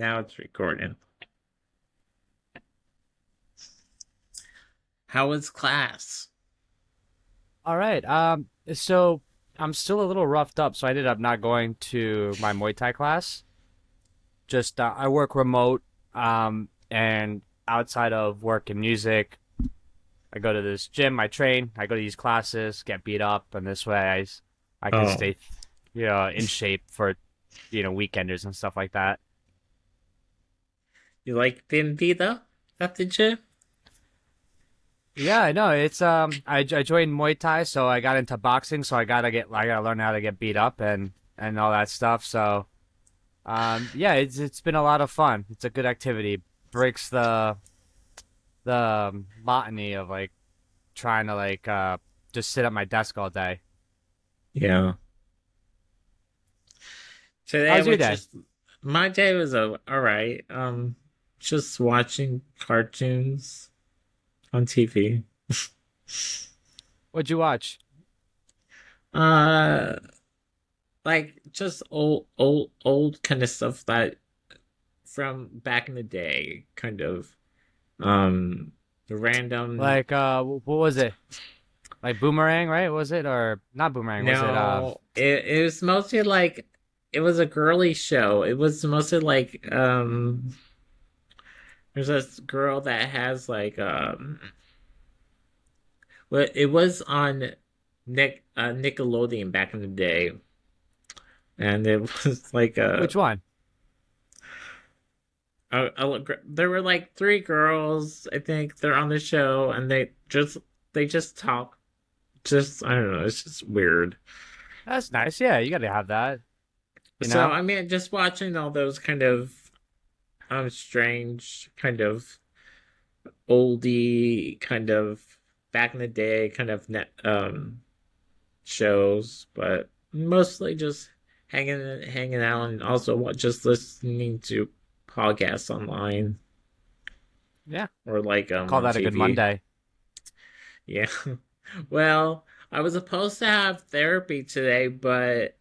Now it's recording. How was class? All right. So I'm still a little roughed up, so I ended up not going to my Muay Thai class. Just I work remote, and outside of work and music, I go to this gym, I train, I go to these classes, get beat up, and this way I can Oh, stay, in shape for, weekenders and stuff like that. you like being beat up at the gym? Yeah, I know. I joined Muay Thai, so I got into boxing, so I gotta learn how to get beat up and all that stuff. So yeah, it's been a lot of fun. It's a good activity. Breaks the monotony of like trying to just sit at my desk all day. Yeah. Today How's your was day? just my day was all right. Just watching cartoons on TV. What'd you watch? Uh, like just old kind of stuff that from back in the day, kind of the random. What was it? Like Boomerang, right? Was it or not Boomerang? Was it No, it was mostly like it was a girly show. It was mostly like there's this girl that has like well it was on Nickelodeon back in the day, and it was like which one? there were like three girls, I think. They're on the show, and they just talk. Just I don't know, it's just weird. That's nice. Yeah, you gotta have that. You So know, I mean, just watching all those kind of strange kind of oldie kind of back in the day kind of net shows, but mostly just hanging out and also just listening to podcasts online yeah. or like Call on that a good TV. Monday. Yeah. Well, I was supposed to have therapy today, but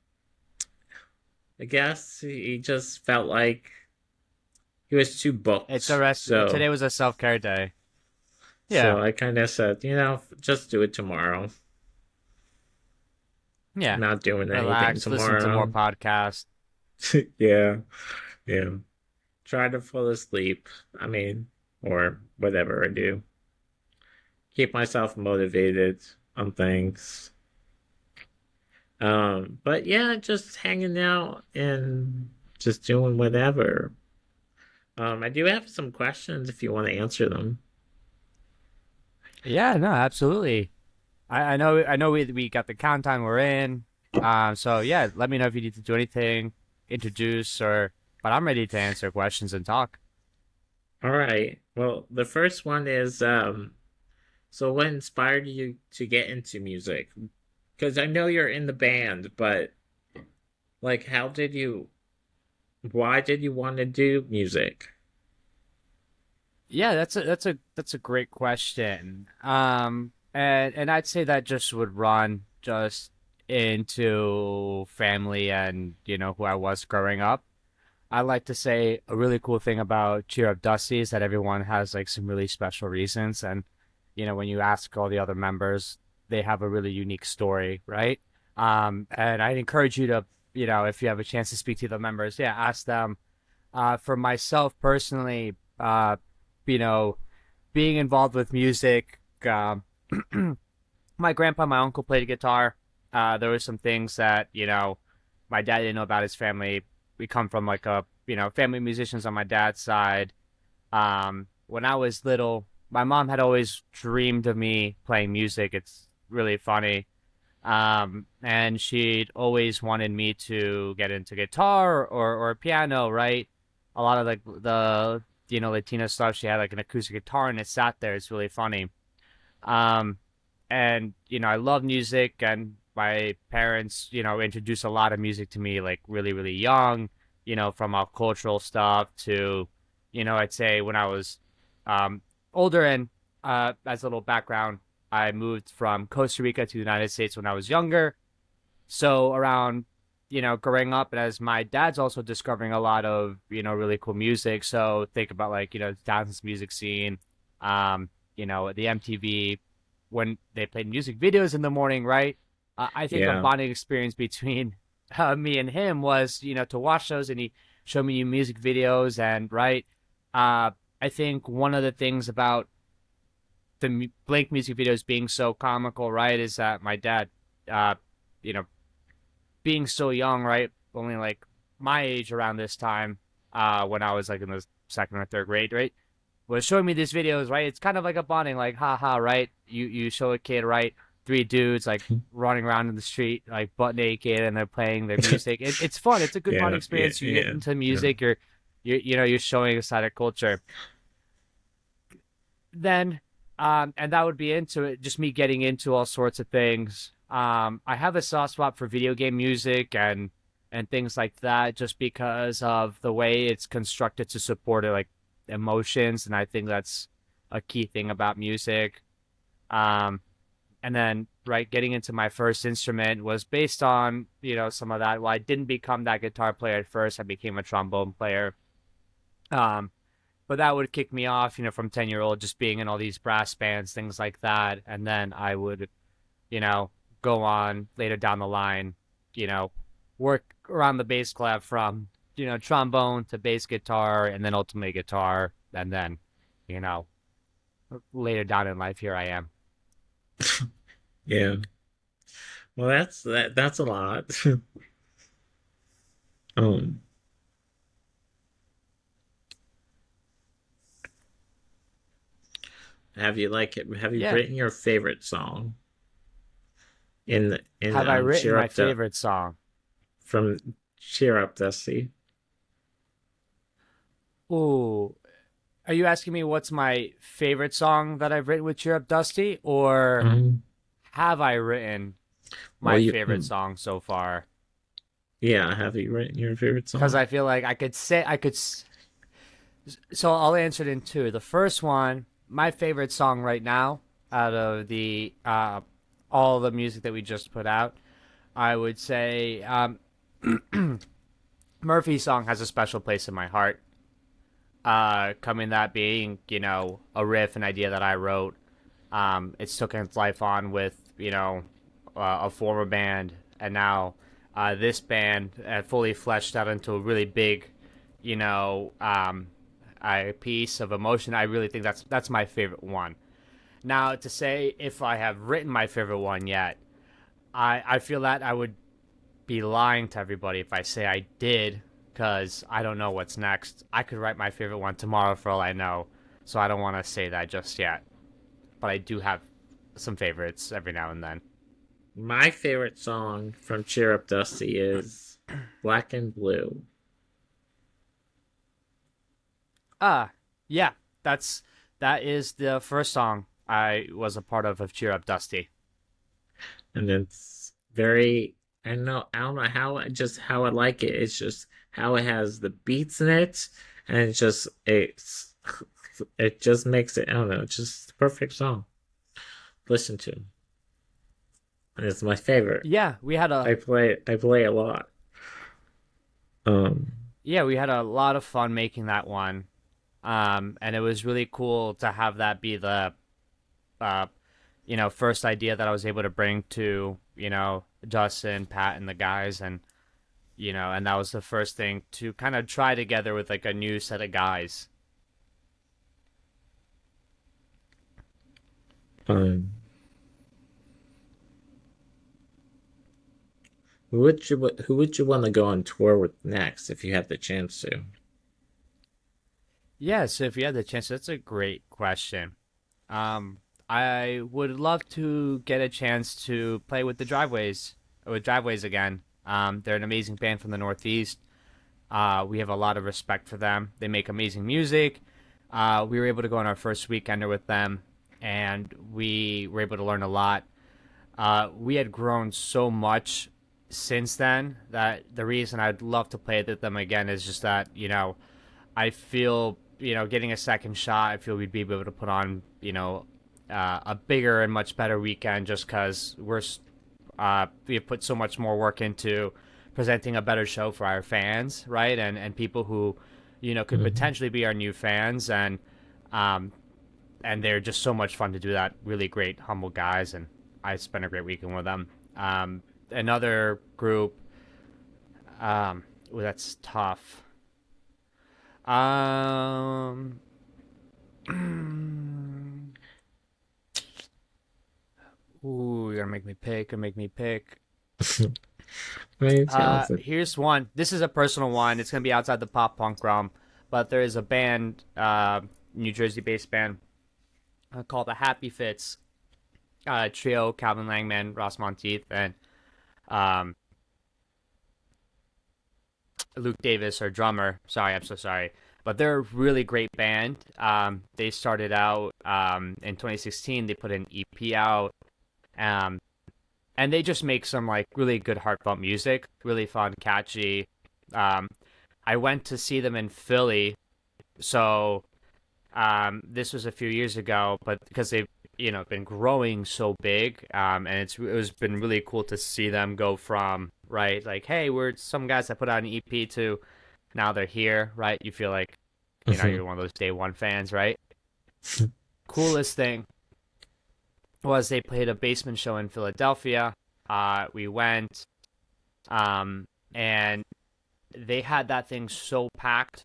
I guess he just felt like he was too It's a booked. rest. So Today was a self care day. Yeah, so I kind of said, just do it tomorrow. yeah. Not doing anything Relax. Listen to more tomorrow. podcasts. Yeah, yeah. Try to fall asleep. I mean, or whatever I do. Keep myself motivated on things. But yeah, just hanging out and just doing whatever. I do have some questions if you want to answer them. Yeah, no, absolutely. I know we got the countdown we're in. So yeah, let me know if you need to do anything, introduce but I'm ready to answer questions and talk. All right. Well, the first one is so what inspired you to get into music? Because I know you're in the band, but like, why did you want to do music? Yeah, that's a great question. And I'd say that just would run just into family and who I was growing up. I like to say a really cool thing about Cheer Up Dusty is that everyone has like some really special reasons, and when you ask all the other members, they have a really unique story, right? And I'd encourage you to, if you have a chance to speak to the members, yeah, ask them. For myself personally, you know, being involved with music, my grandpa, and my uncle played guitar. There were some things that my dad didn't know about his family. We come from like a family musicians on my dad's side. When I was little, my mom had always dreamed of me playing music. It's really funny. And she'd always wanted me to get into guitar or piano, right? A lot of like the Latino stuff. She had like an acoustic guitar and it sat there. It's really funny. Um, and I love music, and my parents introduced a lot of music to me like really really young. From our cultural stuff to I'd say when I was um older. And as a little background, I moved from Costa Rica to the United States when I was younger. So around growing up, and as my dad's also discovering a lot of, really cool music. So think about like, thousands music scene, um, the MTV when they played music videos in the morning, right? I think a Yeah. bonding experience between me and him was, to watch those and he showed me new music videos and right. Uh, I think one of the things about the Blink music videos being so comical, right, is that my dad, uh, you know, being so young, right? Only like my age around this time, when I was like in the second or third grade, right? Was showing me these videos, right? It's kind of like a bonding, like haha, right? You show a kid, right? Three dudes like running around in the street, like butt naked, and they're playing their music. It's fun. It's a good bonding Yeah, yeah, experience. You get yeah, into yeah. music. You're showing a side of culture. Then, and that would be into it. Just me getting into all sorts of things. I have a soft spot for video game music and things like that, just because of the way it's constructed to support it, like emotions, and I think that's a key thing about music. Um, and then right, getting into my first instrument was based on some of that. Well, I didn't become that guitar player at first. I became a trombone player. Um, but that would kick me off, from 10-year-old, just being in all these brass bands, things like that. And then I would, you know, go on later down the line, you know, work around the bass clef from, trombone to bass guitar and then ultimately guitar. And then, you know, later down in life, here I am. Yeah. Well, that's a lot. Um, have you Yeah. written your favorite song in Have I written Cheer my Up the favorite song? from Cheer Up Dusty? Ooh, are you asking me what's my favorite song that I've written with Cheer Up Dusty, or Um, have I written well, my favorite song so far? yeah, have you written your favorite Because song? I feel like so I'll answer it in two. The first one, my favorite song right now, out of the all the music that we just put out, I would say Murphy's song has a special place in my heart. Coming that being, a riff, an idea that I wrote. It's taken its life on with, a former band, and now this band fully fleshed out into a really big, you know, um, a piece of emotion. I really think that's my favorite one. Now, to say if I have written my favorite one yet, I feel that I would be lying to everybody if I say I did, because I don't know what's next. I could write my favorite one tomorrow for all I know, so I don't want to say that just yet. But I do have some favorites every now and then. My favorite song from Cheer Up Dusty is Black and Blue. Ah, yeah, that is the first song I was a part of Cheer Up Dusty. And it's very I don't know how I like it. It's just how it has the beats in it, and it just makes it, I don't know, it's just the perfect song to listen to. And it's my favorite. Yeah, I play a lot. Um we had a lot of fun making that one. And it was really cool to have that be the uh, first idea that I was able to bring to, Justin, Pat, and the guys, and and that was the first thing to kind of try together with like a new set of guys. um who would you want to go on tour with next if you had the chance to? Yeah, so if you had the chance, that's a great question. Um, I would love to get a chance to play with the Driveways again. They're an amazing band from the Northeast. We have a lot of respect for them. They make amazing music. We were able to go on our first weekender with them, and we were able to learn a lot. We had grown so much since then that the reason I'd love to play with them again is just that, I feel, getting a second shot, I feel we'd be able to put on, a bigger and much better weekend just because we have put so much more work into presenting a better show for our fans, right? And people who, could Hmm. potentially be our new fans, um, and they're just so much fun to do that. Really great, humble guys, and I spent a great weekend with them. Another group, ooh, that's tough. Um, ooh, you're gonna make me pick. Or make me pick. Very talented. Here's one. This is a personal one. It's gonna be outside the pop punk realm, but there is a band, New Jersey-based band, called the Happy Fits, trio: Calvin Langman, Ross Monteith, and um, Luke Davis, our drummer. Sorry, I'm so sorry. But they're a really great band. They started out in 2016. They put an EP out, um, and they just make some like really good heartfelt music, really fun, catchy. Um, I went to see them in Philly, so this was a few years ago, but because they've been growing so big, and it was been really cool to see them go from right like, hey, we're some guys that put out an EP to now they're here, right? You feel like Hmm. you're one of those day one fans, right? Coolest thing was they played a basement show in Philadelphia. We went, um, and they had that thing so packed.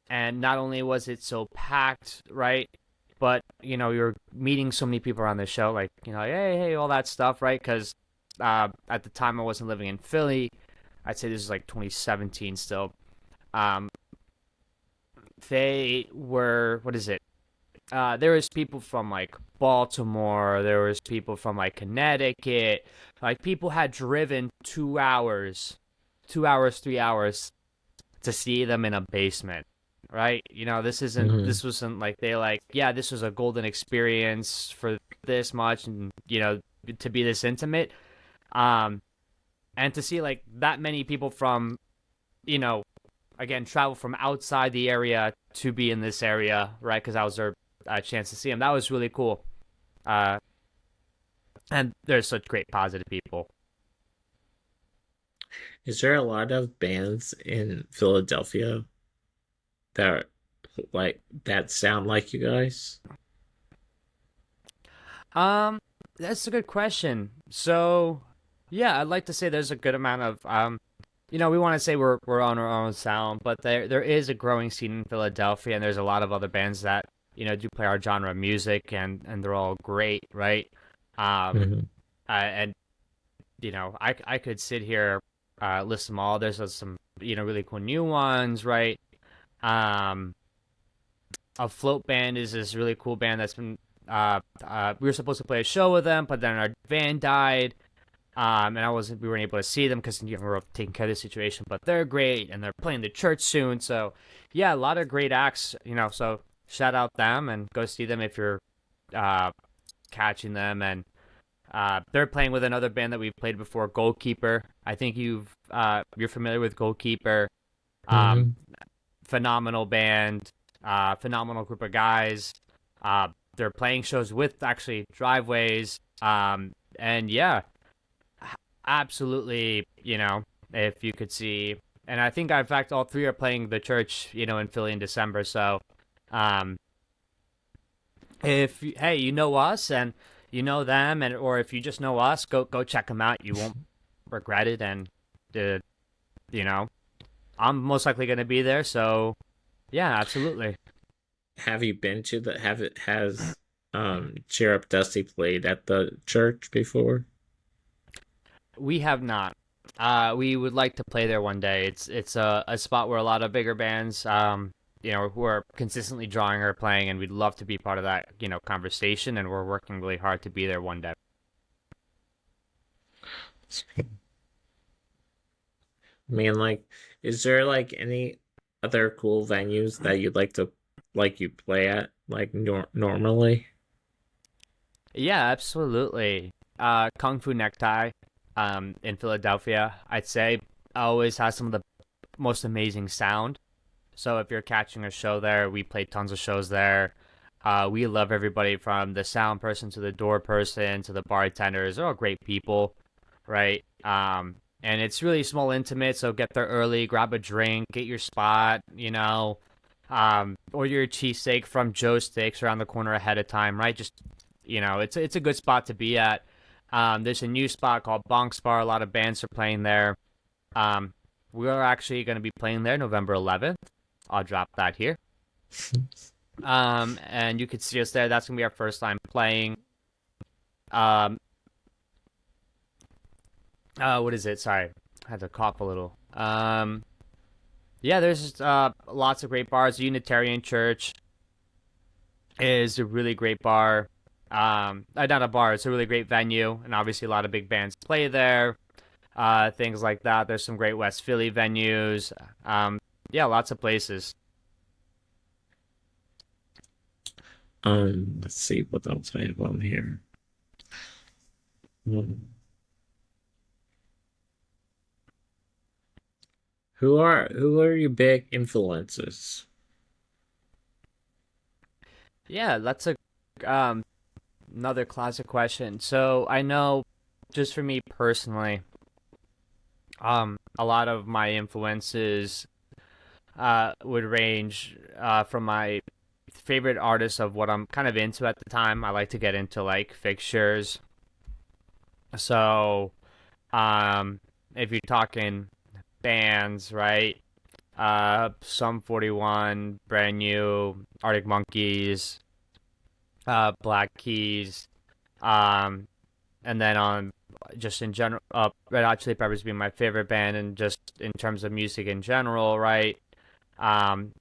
And not only was it so packed, right? But you're meeting so many people around the show, like hey, all that stuff, right? Because at the time I wasn't living in Philly. I'd say this is like 2017 still. Um, they were what is it? There was people from like Baltimore. There was people from like Connecticut. Like people had driven 2 hours, 2 hours, 3 hours to see them in a basement, right? Hmm. This wasn't like they like, yeah, this was a golden experience for this much, and to be this intimate, um, and to see like that many people from, you know, again, travel from outside the area to be in this area, right? Because that was their chance to see them. That was really cool. Uh, and there's such great positive people. Is there a lot of bands in Philadelphia that that sound like you guys? Um, that's a good question. So, yeah, I'd like to say there's a good amount of we want to say we're on our own sound, but there is a growing scene in Philadelphia, and there's a lot of other bands that do play our genre of music, and they're all great, right? Um, Hmm. and I could sit here, list them all. There's some really cool new ones, right? Um, a float band is this really cool band that's been we were supposed to play a show with them, but then our van died. And we weren't able to see them because we were taking care of the situation. But they're great, and they're playing the church soon. So, yeah, a lot of great acts. So shout out them and go see them if you're uh, catching them. And they're playing with another band that we've played before, Goalkeeper. I think you're familiar with Goalkeeper. Um, Hmm. Phenomenal band, phenomenal group of guys. They're playing shows with actually driveways. And yeah, absolutely, if you could see. And I think, in fact, all three are playing the church, in Philly in December. So, um, if hey, you know us and you know them, and or if you just know us, go check them out. You won't regret it. And the you know, I'm most likely going to be there. So, yeah, absolutely. Have you been to the have it has Cheer Up Dusty played at the church before? We have not. We would like to play there one day. It's a spot where a lot of bigger bands, who are consistently drawing are playing, and we'd love to be part of that, conversation. And we're working really hard to be there one day. I mean, like, is there like any other cool venues that you'd like to you play at normally? Yeah, absolutely. Kung Fu Necktie, in Philadelphia, I'd say always has some of the most amazing sound. So if you're catching a show there, we play tons of shows there. We love everybody from the sound person to the door person to the bartenders. They're all great people, right? and it's really small, intimate. So get there early, grab a drink, get your spot. Order your cheesesteak from Joe Steaks around the corner ahead of time, right? Just it's a good spot to be at. There's a new spot called Bonk's Bar. A lot of bands are playing there. Um, we're actually going to be playing there November 11th. I'll drop that here. And you could see us there. That's gonna be our first time playing. Um, what is it? Sorry, I had to cough a little. Yeah, there's lots of great bars. Unitarian Church is a really great bar. Not a bar. It's a really great venue, and obviously a lot of big bands play there. Things like that. There's some great West Philly venues. Yeah, lots of places. Let's see what else I have on here. Hmm. Who are your big influences? Yeah, that's a um another classic question. So I know, just for me personally, a lot of my influences would range from my favorite artists of what I'm kind of into at the time. I like to get into like fixtures. So, um, if you're talking bands, right? Sum 41, Brand New, Arctic Monkeys, Black Keys, um, and then on just in general, Red Hot Chili Peppers being my favorite band, and just in terms of music in general, right? Um,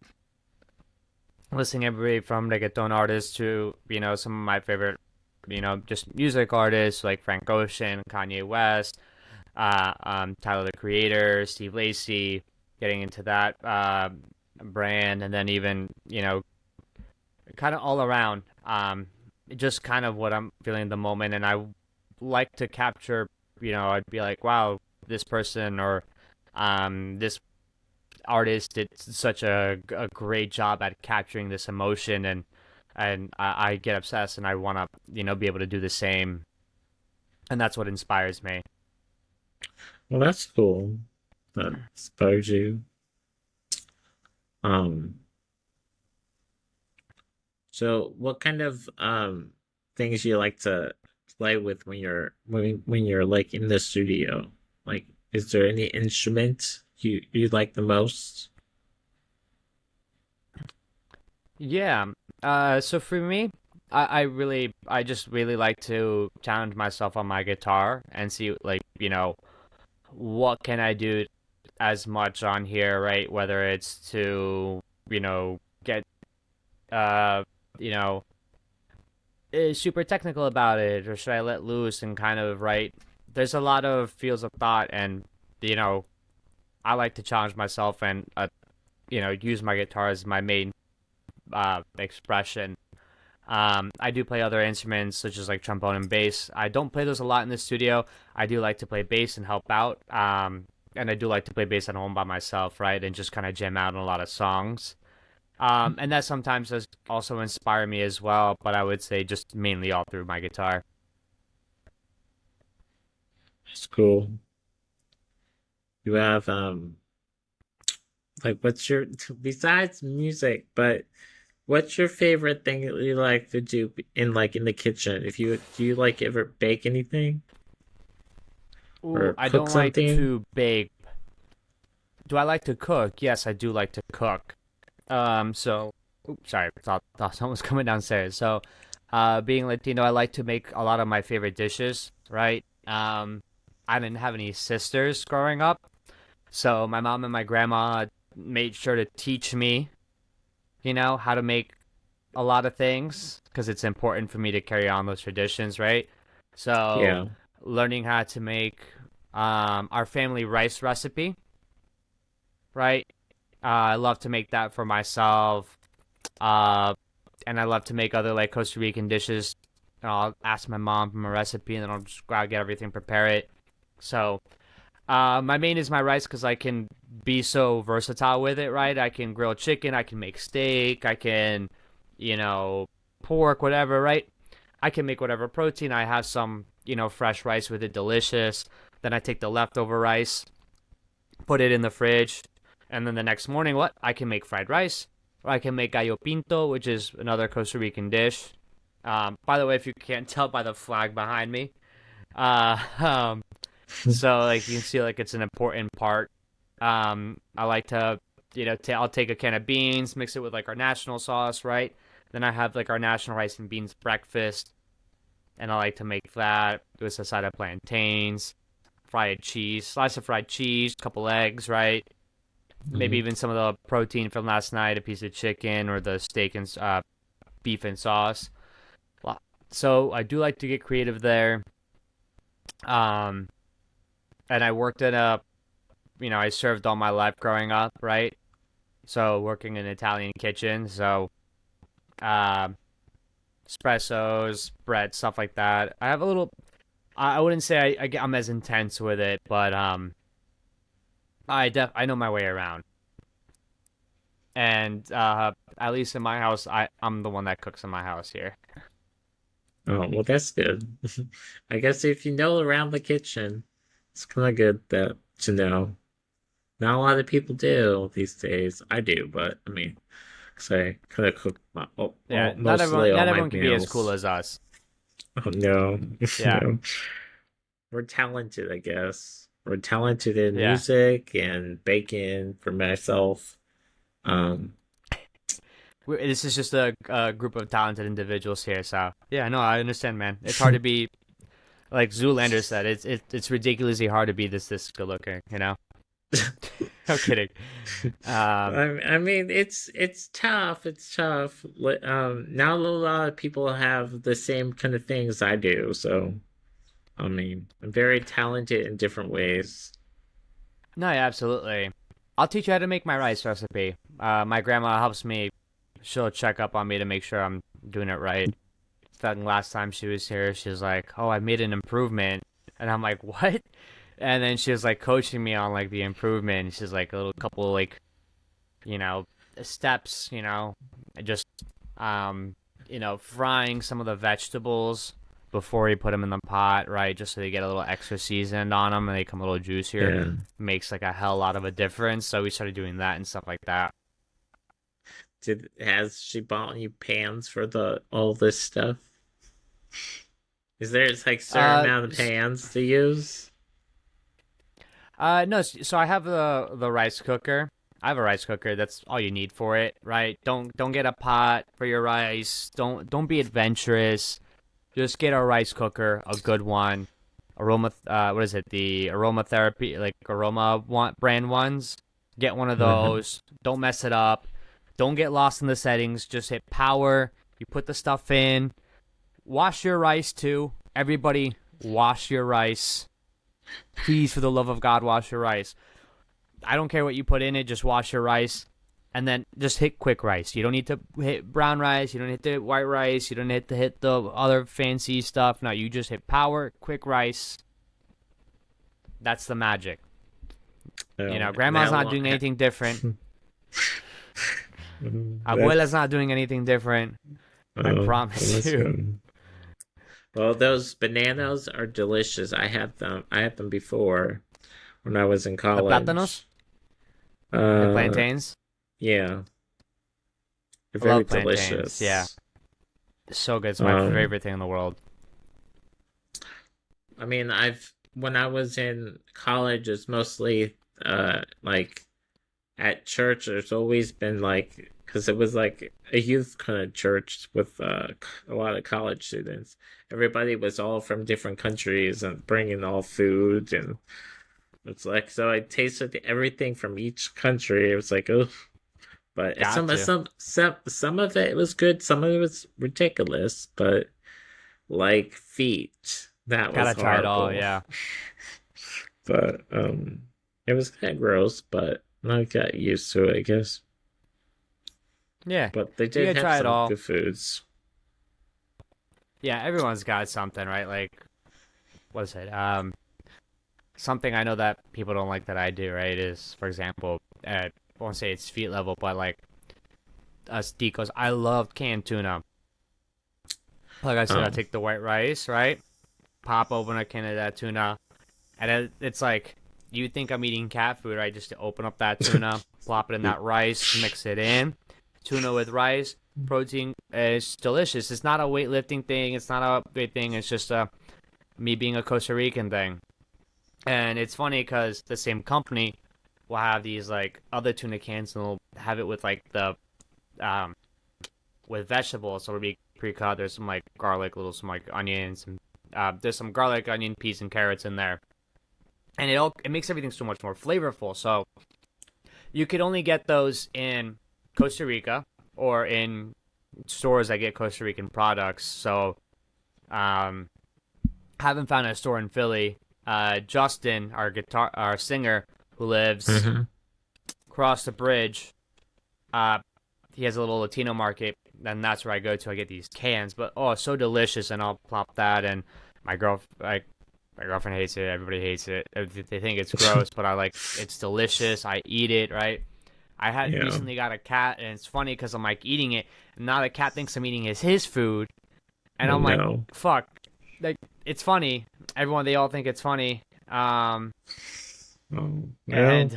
Listening everybody from reggaeton artists to some of my favorite just music artists like Frank Ocean, Kanye West, Tyler the Creator, Steve Lacy, getting into that brand, and then even kind of all around, just kind of what I'm feeling at the moment, and I like to capture. I'd be like, wow, this person or this artist did such a great job at capturing this emotion, and I get obsessed, and I want to be able to do the same, and that's what inspires me. Well, that's cool. That inspires you. Um, so what kind of things you like to play with when you're like in the studio? Like, is there any instrument you like the most? Yeah. So for me, I just really like to challenge myself on my guitar and see, like, what can I do as much on here, right? Whether it's to, get, uh, you know, super technical about it, or should I let loose and kind of, right? There's a lot of fields of thought, and, you know, I like to challenge myself and, use my guitar as my main expression. I do play other instruments such as like trombone and bass. I don't play those a lot in the studio. I do like to play bass and help out. And I do like to play bass at home by myself, right? And just kind of jam out on a lot of songs. And that sometimes does also inspire me as well, but I would say just mainly all through my guitar. It's cool. You have like what's your besides music, but what's your favorite thing that you like to do in the kitchen? If you do you like ever bake anything Ooh, or I cook don't like something? to bake. Do I like to cook? Yes, I do like to cook. Oops, sorry, thought someone was coming downstairs. So, being Latino, I like to make a lot of my favorite dishes, right? I didn't have any sisters growing up, so my mom and my grandma made sure to teach me, how to make a lot of things because it's important for me to carry on those traditions, right? So, Yeah. learning how to make our family rice recipe, right? I love to make that for myself. Uh, and I love to make other like Costa Rican dishes. And I'll ask my mom for a recipe, and then I'll just go out, get everything, prepare it. So, my main is my rice because I can be so versatile with it, right? I can grill chicken, I can make steak, I can, you know, pork, whatever, right? I can make whatever protein. I have some, fresh rice with it, delicious. Then I take the leftover rice, put it in the fridge, and then the next morning, what? I can make fried rice, or I can make gallo pinto, which is another Costa Rican dish. By the way, if you can't tell by the flag behind me, uh, um, so like you can see, like it's an important part. I like to, I'll take a can of beans, mix it with like our national sauce, right? Then I have like our national rice and beans breakfast, and I like to make that with a side of plantains, fried cheese, slice of fried cheese, couple eggs, right? Maybe Mhm. even some of the protein from last night, a piece of chicken or the steak and beef and sauce. So I do like to get creative there. Um, and I worked in I served all my life growing up, right? So working in an Italian kitchen, so um, espressos, bread, stuff like that. I have a little. I wouldn't say I'm as intense with it, but I know my way around. And at least in my house, I'm the one that cooks in my house here. Oh, well, that's good. I guess if you know around the kitchen, it's kind of good that to know. Not a lot of people do these days. I do, but I mean, 'cause I kind of cook Yeah, mostly all not my everyone can be as cool meals. as us. Oh no, Yeah, no. We're talented, I guess. We're talented in yeah. music and baking for myself. Um, This is just a group of talented individuals here, so yeah, no, I understand, man. It's hard to be like Zoolander said. It's ridiculously hard to be this good looking, you know. I'm kidding. Um, I mean, it's tough. It's tough. Not a lot of people have the same kind of things I do. So, I mean, I'm very talented in different ways. no, yeah, absolutely. I'll teach you how to make my rice recipe. My grandma helps me. She'll check up on me to make sure I'm doing it right. That last time she was here, she was like, "Oh, I made an improvement," and I'm like, "What?" And then she was like coaching me on like the improvement. She's like a little couple like you know steps, just um, frying some of the vegetables before you put them in the pot, right? Just so they get a little extra seasoned on them and they come a little juicier. Yeah. Makes like a hell lot of a difference. So we started doing that and stuff like that. Has she bought you pans for the all this stuff? Is there like certain Uh, amount of pans to use? no. So I have the rice cooker. I have a rice cooker. That's all you need for it, right? Don't get a pot for your rice. Don't be adventurous. Just get a rice cooker, a good one. What is it? The aromatherapy, like brand ones. Get one of Uh-huh. those. Don't mess it up. Don't get lost in the settings. Just hit power. You put the stuff in. Wash your rice too. Everybody, wash your rice. Please, for the love of God, wash your rice. I don't care what you put in it. Just wash your rice. And then just hit quick rice. You don't need to hit brown rice. You don't hit the white rice. You don't need to hit the other fancy stuff. No, you just hit power, quick rice. That's the magic. And Grandma's not doing anything different. Abuela's that's not doing anything different. I well, promise that's you. good. Well, those bananas are delicious. I had them before when I was in The plátanos college. and Uh, plantains. yeah, they're I very love plantains. Yeah, delicious. so good. It's my Um, favorite thing in the world. I mean, I've when I was in college, it's mostly like at church. There's always been like because it was like a youth kind of church with a lot of college students. Everybody was all from different countries and bringing all food and it's like so I tasted everything from each country. It was like oh, but Got you. some of it was good. Some of it was ridiculous. But like feet, that was Gotta try it all. horrible. Yeah. But it was kind of gross. But I got used to it, I guess. Yeah. But they You did gotta have try it some all. good foods. Yeah, everyone's got something, right? Like, what is it? Something I know that people don't like that I do, right? Is, for example, I won't say it's feet level, but like us decos. I love canned tuna. Like I said, I Um, take the white rice, right? Pop open a can of that tuna, And it's like you think I'm eating cat food, right? Just to open up that tuna, plop it in that rice, mix it in. Tuna with rice, protein is delicious. It's not a weightlifting thing. It's not a big thing. It's just me being a Costa Rican thing. And it's funny because the same company will have these like other tuna cans and they'll have it with like the um with vegetables. So it'll be pre-cut. There's some like garlic, little some like onions, and there's some garlic, onion, peas, and carrots in there, and it makes everything so much more flavorful. So you could only get those in Costa Rica or in stores that get Costa Rican products. So um, haven't found a store in Philly. Justin, our singer, who lives Hmm. across the bridge, uh, he has a little Latino market, and that's where I go to. I get these cans, but oh, it's so delicious, and I'll plop that. And my girl, like my girlfriend hates it. Everybody hates it. They think it's gross, but I like it's delicious. I eat it, right? I had Yeah. recently got a cat, and it's funny because I'm like eating it, and now the cat thinks I'm eating his food, and Oh I'm like, no. fuck, like it's funny. Everyone, they all think it's funny. Oh well. And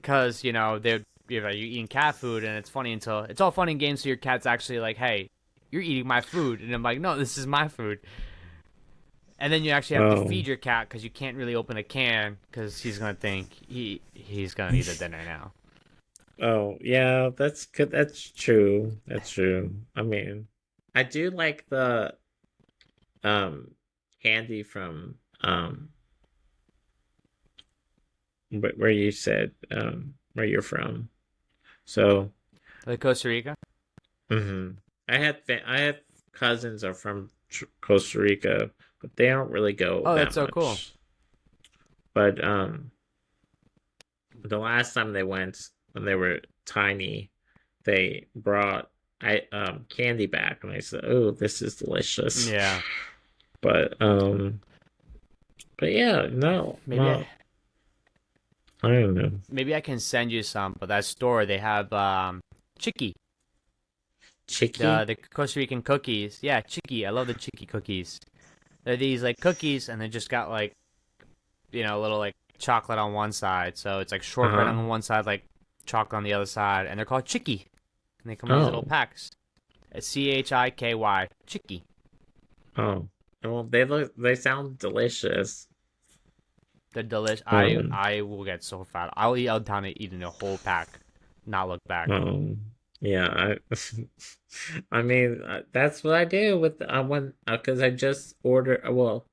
Cause they're you're eating cat food, and it's funny until it's all fun and games. So your cat's actually like, hey, you're eating my food, and I'm like, no, this is my food. And then you actually have to Oh. feed your cat because you can't really open a can because he's gonna think he's gonna need a dinner now. Oh yeah. That's good. That's true. That's true. I mean, I do like the um candy from where you said where you're from. So, Like Costa Rica. hmm I had cousins are from Costa Rica, but they don't really go Oh, that's that so cool. much. But the last time they went when they were tiny, they brought I candy back, and I said, "Oh, this is delicious." Yeah, But yeah, no, maybe I no, I don't know. maybe I can send you some. But that store they have chicky, Chicky? the Costa Rican cookies. Yeah, chicky. I love the chicky cookies. They're these like cookies, and they just got like a little like chocolate on one side. So it's like shortbread Uh-huh. on one side, like chocolate on the other side, and they're called chicky. And they come in these little Oh, packs. It's Chiky, chicky. oh. Well, they sound delicious. They're delicious. I Um, I will get so fat. I'll eat out down to eating a whole pack, not look back. yeah, I mean, that's what I do with when because I just ordered. Well,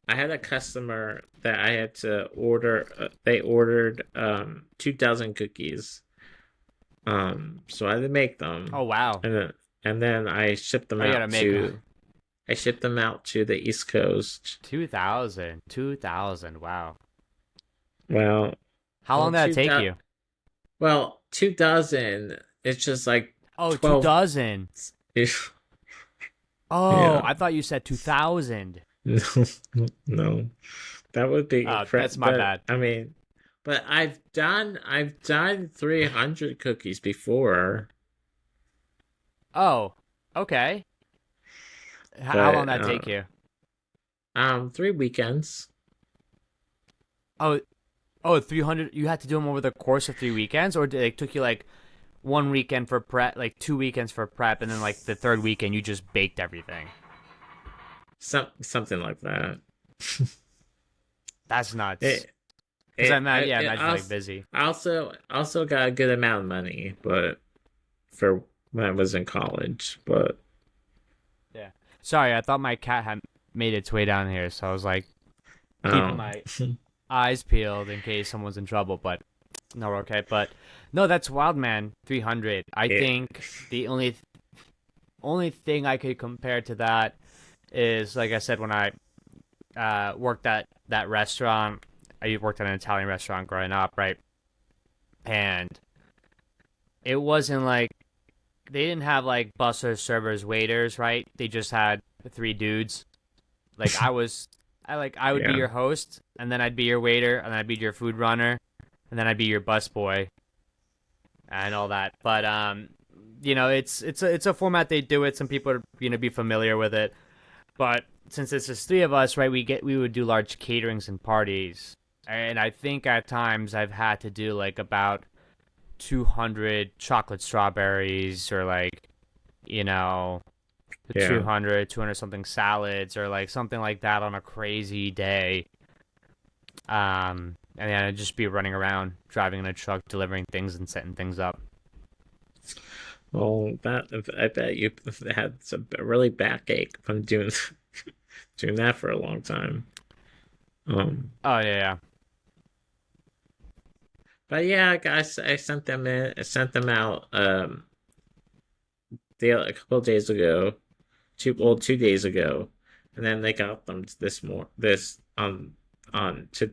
I had a customer that I had to order. They ordered 2,000 cookies. So I had to make them, Oh wow. and then I shipped them Oh, you gotta out make to. I shipped them out to the East Coast. 2,000. Wow. Well, How well, long did that take you? 2,000. It's just like Oh, two 12. dozen. Oh, Yeah. I thought you said 2,000. No, no, that would be That's incredible. my But bad. I mean, but I've done 300 cookies before. Oh, okay. How long But did that take you? 3 weekends. Oh, oh, 300. You had to do them over the course of 3 weekends, or did it took you like one weekend for prep, like 2 weekends for prep, and then like the third weekend you just baked everything? Something like that. That's nuts. It Because I it imagine you're like busy. also got a good amount of money, but for when I was in college. But Yeah. Sorry, I thought my cat had made its way down here, so I was like keeping um, my eyes peeled in case someone's in trouble. But no, we're okay. But no, that's wild, man. 300. I it think the only thing I could compare to that is like I said when I worked at that restaurant. I worked at an Italian restaurant growing up, right? And it wasn't like they didn't have like bussers, servers, waiters, right? They just had three dudes. Like I would be yeah. your host, and then I'd be your waiter, and then I'd be your food runner, and then I'd be your bus boy and all that. But it's a format they do it. Some people are be familiar with it, but since it's just three of us, right? We would do large caterings and parties, and I think at times I've had to do like about 200 chocolate strawberries, or like, you know, the Yeah. 200 something salads, or like something like that on a crazy day. And then I'd just be running around, driving in a truck, delivering things and setting things up. Well, that I bet you had some really backache from doing that for a long time. Um, Oh yeah, yeah. but yeah, guys, I sent them in. I sent them out. A couple of days ago, 2 days ago, and then they got them this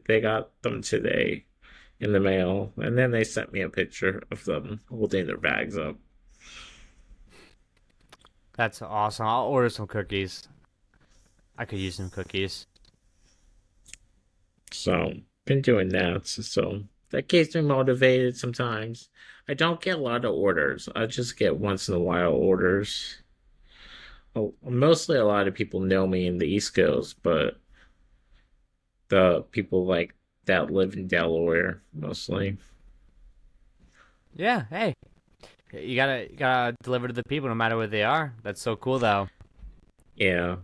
they got them today in the mail, and then they sent me a picture of them holding their bags up. That's awesome. I'll order some cookies. I could use some cookies. So been doing that. So that keeps me motivated sometimes. I don't get a lot of orders. I just get once in a while orders. Well, mostly a lot of people know me in the East Coast, but the people like that live in Delaware mostly. Yeah, hey, you gotta deliver to the people no matter where they are. That's so cool though. Yeah.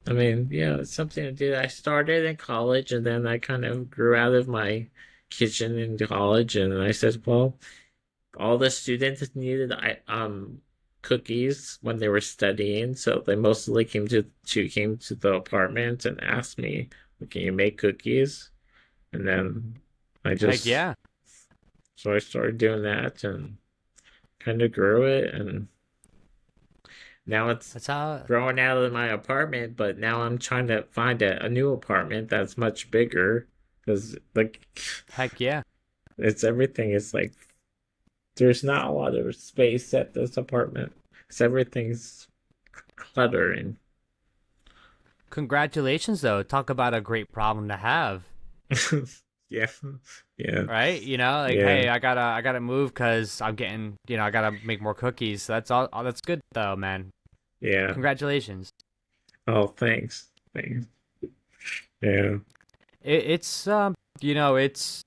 I mean, yeah, it's something to do. I started in college and then I kind of grew out of my kitchen in college and I said, well, all the students needed cookies when they were studying, so they mostly came to the apartment and asked me, "Well, can you make cookies?" And then I Heck just yeah, so I started doing that and kind of grew it, and now it's that's how. growing out of my apartment. But now I'm trying to find a new apartment that's much bigger because like Heck yeah. it's everything is like there's not a lot of space at this apartment because everything's cluttering. Congratulations though. Talk about a great problem to have, Yeah, yeah, right? Like, yeah, hey, I gotta move because I'm getting, I gotta make more cookies. That's all. That's good though, man. yeah. Congratulations. Oh, thanks, thanks. Yeah, It's it's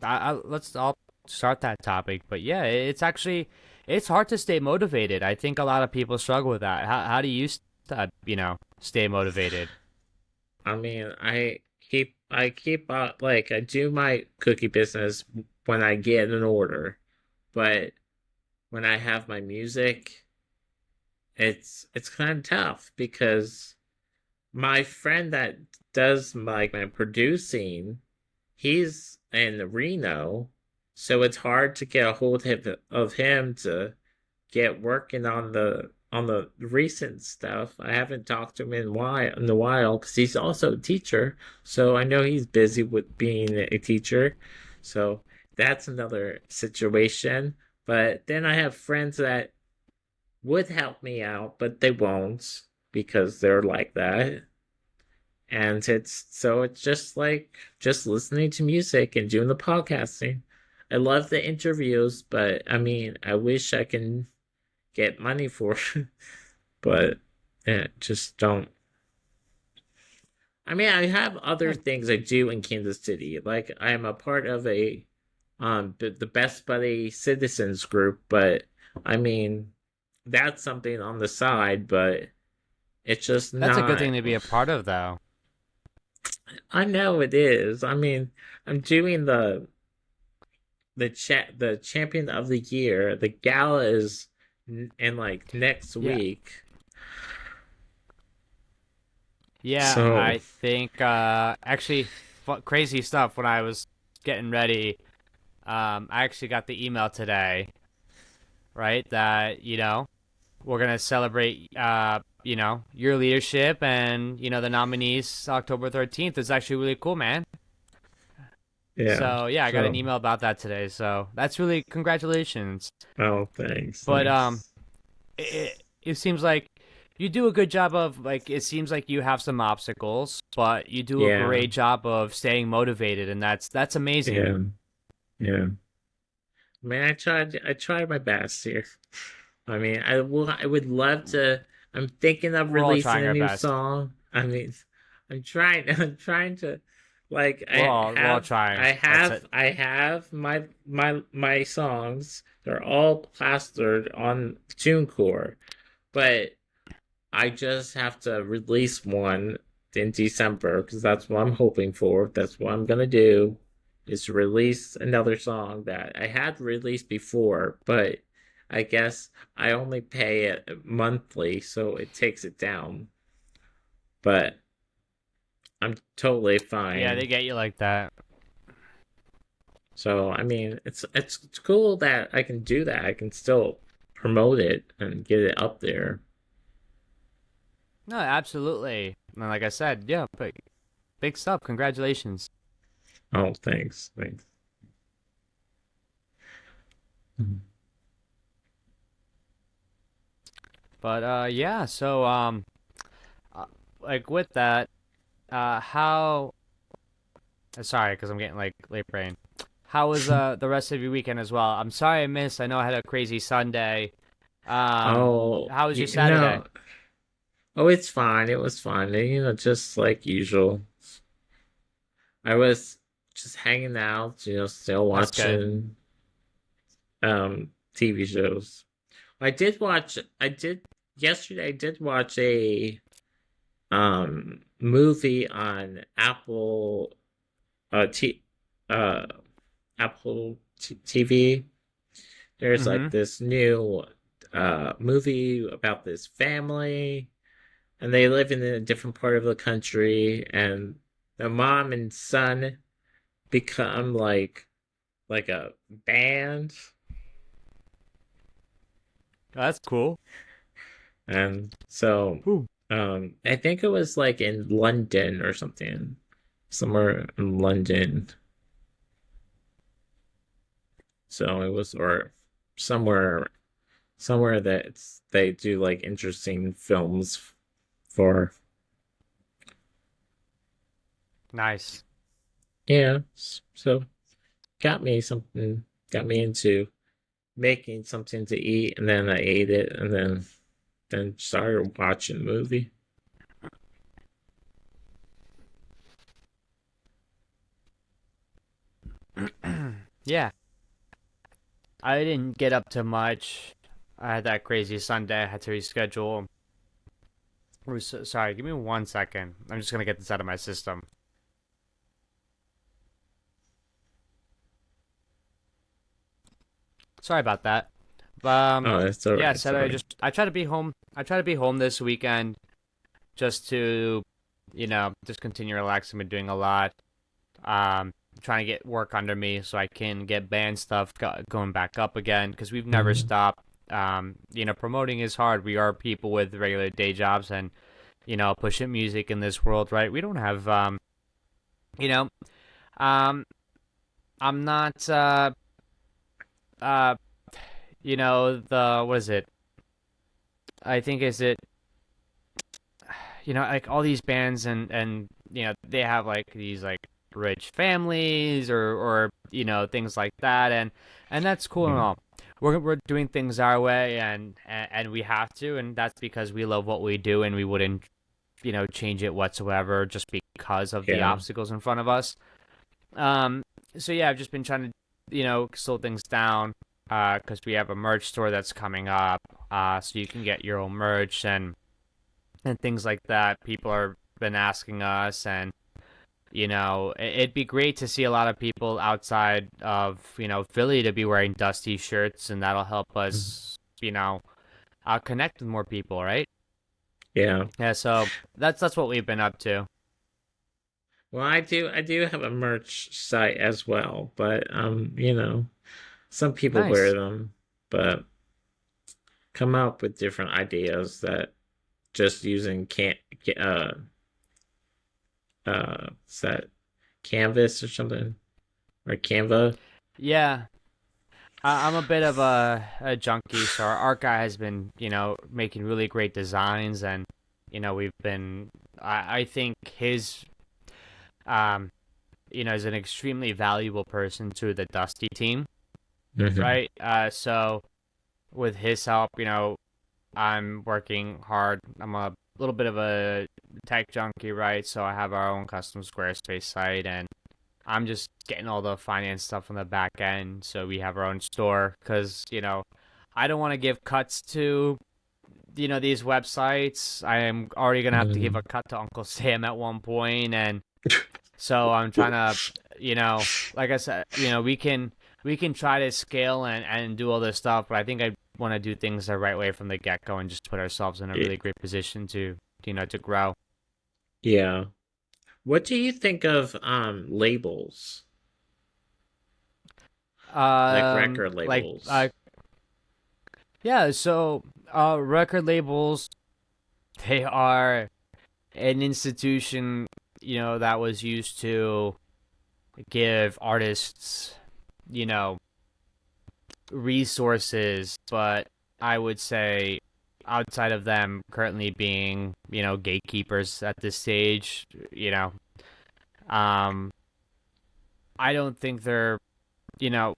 I'll start that topic, but yeah, it's actually it's hard to stay motivated. I think a lot of people struggle with that. How do you stay motivated? I mean, I keep like I do my cookie business when I get an order, but when I have my music, it's kind of tough because my friend that does like my producing, he's in Reno, so it's hard to get a hold of him to get working on the recent stuff. I haven't talked to him in a while because he's also a teacher, so I know he's busy with being a teacher. So that's another situation. But then I have friends that would help me out, but they won't because they're like that. And it's just like just listening to music and doing the podcasting. I love the interviews, but I mean, I wish I can get money for it, but just don't. I mean, I have other Yeah, things I do in Kansas City. Like I am a part of the Best Buddy Citizens group, but I mean, that's something on the side, but it's just that's a good not. thing to be a part of, though. I know it is. I mean, I'm doing the champion of the year. The gala is in like next Yeah, week. yeah. So, I think actually, crazy stuff. When I was getting ready, I actually got the email today, right? That we're gonna celebrate your leadership, and the nominees October 13th is actually really cool, man. yeah. So yeah, I got an So, email about that today. So that's really congratulations. oh, thanks, But thanks. it seems like you do a good job of, like, it seems like you have some obstacles, but you do a Yeah, great job of staying motivated, and that's amazing. yeah, yeah. Man, I tried my best here. I mean, I would love to. I'm thinking of We're all releasing trying a our new best. song. I mean, I'm trying to, like, We're all trying. That's it. I have my songs. They're all plastered on TuneCore, but I just have to release one in December because that's what I'm hoping for. That's what I'm gonna do is release another song that I had released before, but I guess I only pay it monthly, so it takes it down. But I'm totally Yeah, fine. they get you like that. So I mean, it's cool that I can do that. I can still promote it and get it up there. No, absolutely. And like I said, yeah, big stuff. Congratulations. Oh, thanks, thanks. Mhm. But yeah. So uh, like with that, how? Sorry, because I'm getting like late brain. How was the rest of your weekend as well? I'm sorry I missed. I know I had a crazy Sunday. Oh, How was your Saturday? no. Oh, it's fine. It was fine. Just like usual. I was just hanging out, still That's good. watching TV shows. I did yesterday I did watch a movie on uh T uh TV. There's like Mm-hmm. this new movie about this family, and they live in a different part of the country, and the mom and son become like a band. That's cool. And so Ooh. I think it was like in London or something, somewhere in London. So it was, or somewhere somewhere that they do like interesting films for. Nice. Yeah, so got me into making something to eat, and then I ate it, and then started watching the movie. Yeah. I didn't get up to much. I had that crazy Sunday. I had to reschedule. Sorry, give me 1 second. I'm just gonna get this out of my system. Sorry about that. Oh, it's all right. Yeah, It's all Saturday right. just I try to be home. I try to be home this weekend just to, just continue relaxing. Been doing a lot. Trying to get work under me so I can get band stuff going back up again because we've never Mhm. stopped. Promoting is hard. We are people with regular day jobs and pushing music in this world, right? We don't have you know, um, I'm not uh, the what is it? I think is it like all these bands and they have like these like rich families or things like that and that's cool and Mhm. all. We're doing things our way and we have to, and that's because we love what we do and we wouldn't change it whatsoever just because of the Yeah. obstacles in front of us. um so yeah, I've just been trying to slow things down because we have a merch store that's coming up, so you can get your own merch and things like that. People are been asking us, and it'd be great to see a lot of people outside of Philly to be wearing Dusty shirts, and that'll help Mhm. us connect with more people, right? Yeah. Yeah, so that's what we've been up to. Well, I do have a merch site as well, but some people wear Nice. them, but come up with different ideas that just using uh set canvas or something, or Canva. Yeah, I'm a bit of a junkie, so our art guy has been making really great designs, and we've been I think his um is an extremely valuable person to the Dusty team, Hmm. right? So with his help, I'm working hard. I'm a little bit of a tech junkie, right? So I have our own custom Squarespace site, and I'm just getting all the finance stuff on the back end. So we have our own store because, I don't want to give cuts to, these websites. I am already going to have to give a Mm. cut to Uncle Sam at one point. And so I'm trying to, like I said, we can try to scale and do all this stuff, but I think I want to do things the right way from the get go and just put ourselves in a really great position to grow. Yeah. What do you think of labels? Like record Like labels? yeah, so record labels, they are an institution, that was used to give artists, you know, resources, but I would say outside of them currently being, gatekeepers at this stage, um I don't think they're, you know,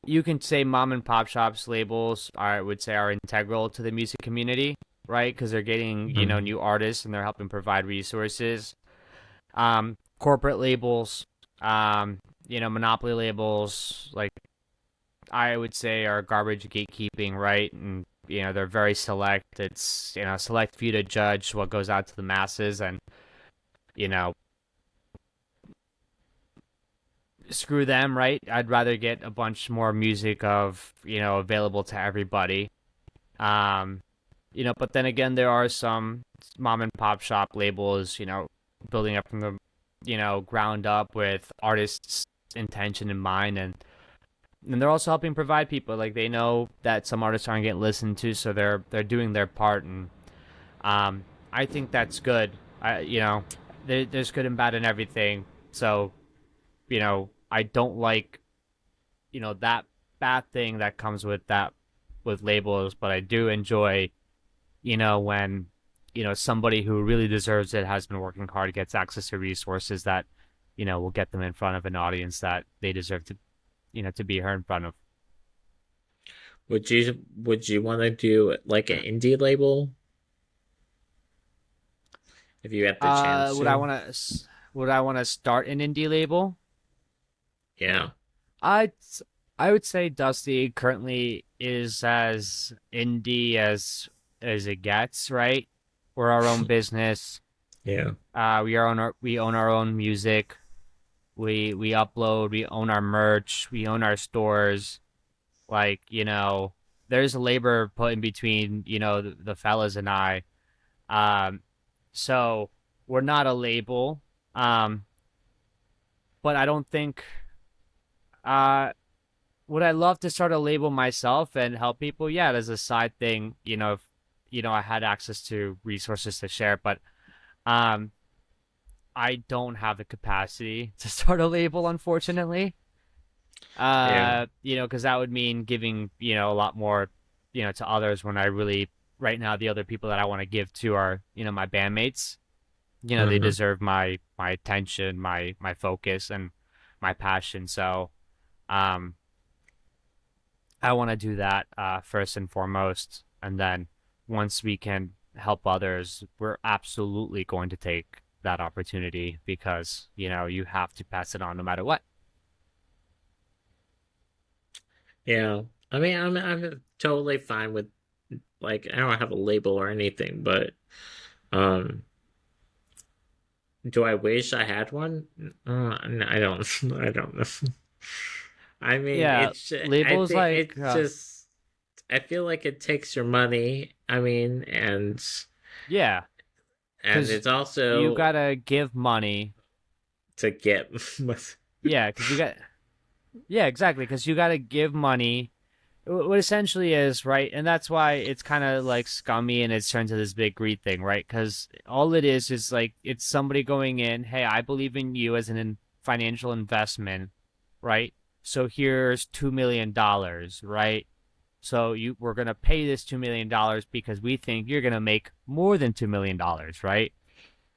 you can say mom and pop shops labels I would say are integral to the music community, right? Because they're getting, Mhm. new artists and they're helping provide resources. Corporate labels, monopoly labels, like I would say are garbage gatekeeping, right? And they're very select. It's select few to judge what goes out to the masses, and you know screw them, right? I'd rather get a bunch more music of available to everybody. Um, but then again, there are some mom and pop shop labels, building up from the ground up with artists' intention in mind, and they're also helping provide people. Like they know that some artists aren't getting listened to, so they're doing their part, and um, I think that's good. There's good and bad in everything. So I don't like that bad thing that comes with that with labels, but I do enjoy when somebody who really deserves it has been working hard gets access to resources that will get them in front of an audience that they deserve to be heard in front of. Would you want to do like an indie label if you had the Uh, chance would I to? want to would I want to start an indie label? Yeah. I I would say Dusty currently is as indie as it gets, right? We're our own business. Yeah. We own our own music. We upload, we own our merch, we own our stores. Like, there's labor put in between, the fellas and I. Um, so we're not a label. Um, but I don't think uh would I love to start a label myself and help people? Yeah, as a side thing, if I had access to resources to share, but um I don't have the capacity to start a label, unfortunately. Yeah. Because that would mean giving, a lot more, to others when I really right now the other people that I want to give to are, my bandmates. They Uh-huh. deserve my attention, my focus and my passion. So, um I want to do that first and foremost, and then once we can help others, we're absolutely going to take that opportunity because, you have to pass it on no matter what. Yeah. I mean, I'm totally fine with like I don't have a label or anything, but um do I wish I had one? I don't. I don't know. I mean, Yeah, it's. I labels think like it's just. I feel like it takes your money. I mean, yeah, and because it's you also gotta give money. to get. Yeah, because you got yeah, exactly, because you gotta give money. What essentially is right, and that's why it's kind of like scummy and it's turned to this big greed thing, right? Because all it is like it's somebody going in, hey, I believe in you as financial investment, right? So here's $2 million, right? So we're gonna pay this $2 million because we think you're gonna make more than $2 million, right?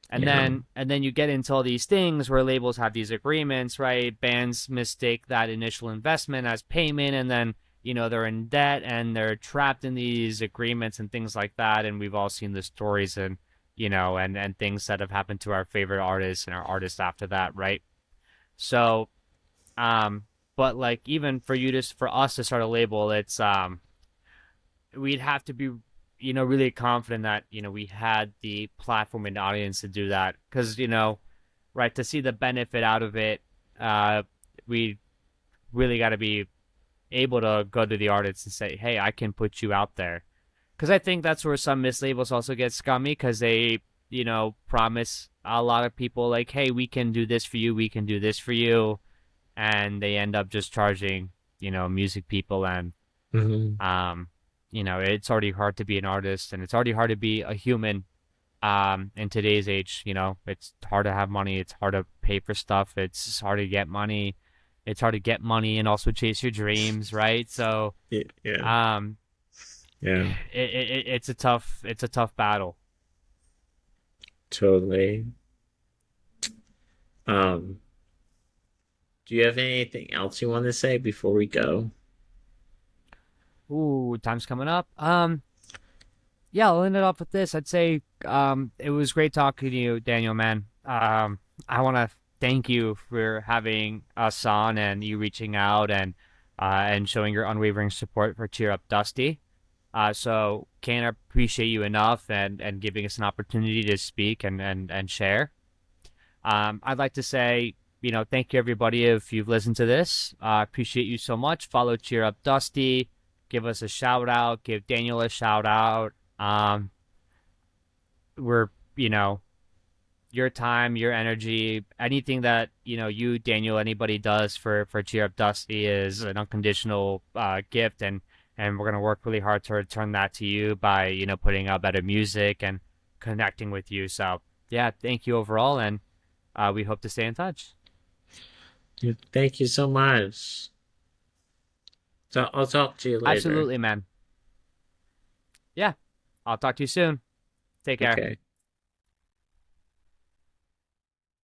And Yeah. then you get into all these things where labels have these agreements, right? Bands mistake that initial investment as payment, and then they're in debt and they're trapped in these agreements and things like that. And we've all seen the stories and, and things that have happened to our favorite artists and our artists after that, right? So, um, but like even for us to start a label, we'd have to be, really confident that, we had the platform and audience to do that. Cause, right, to see the benefit out of it, we really got to be able to go to the artists and say, "Hey, I can put you out there." Because I think that's where some mislabels also get scummy because they, promise a lot of people like, "Hey, we can do this for you, we can do this for you," and they end up just charging, music people and Hmm. um, it's already hard to be an artist and it's already hard to be a human. In today's age, it's hard to have money, it's hard to pay for stuff, it's hard to get money, and also chase your dreams, right? So, Yeah, um, yeah, it's a tough battle. totally. Um, do you have anything else you want to say before we go? Ooh, time's coming up. Yeah, I'll end it off with this. I'd say, it was great talking to you, Daniel, man. I want to thank you for having us on and you reaching out and showing your unwavering support for Cheer Up Dusty. So can't appreciate you enough and giving us an opportunity to speak and share. I'd like to say, thank you everybody if you've listened to this. Appreciate you so much. Follow Cheer Up Dusty. Give us a shout out. Give Daniel a shout out. We're, your time, your energy, anything that, you, Daniel, anybody does for Cheer Up Dusty is an unconditional gift. And we're going to work really hard to return that to you by, putting out better music and connecting with you. So, yeah, thank you overall. And we hope to stay in touch. Yeah, thank you so much. So I'll talk to you later. Absolutely, man. Yeah, I'll talk to you soon. Take care. Okay.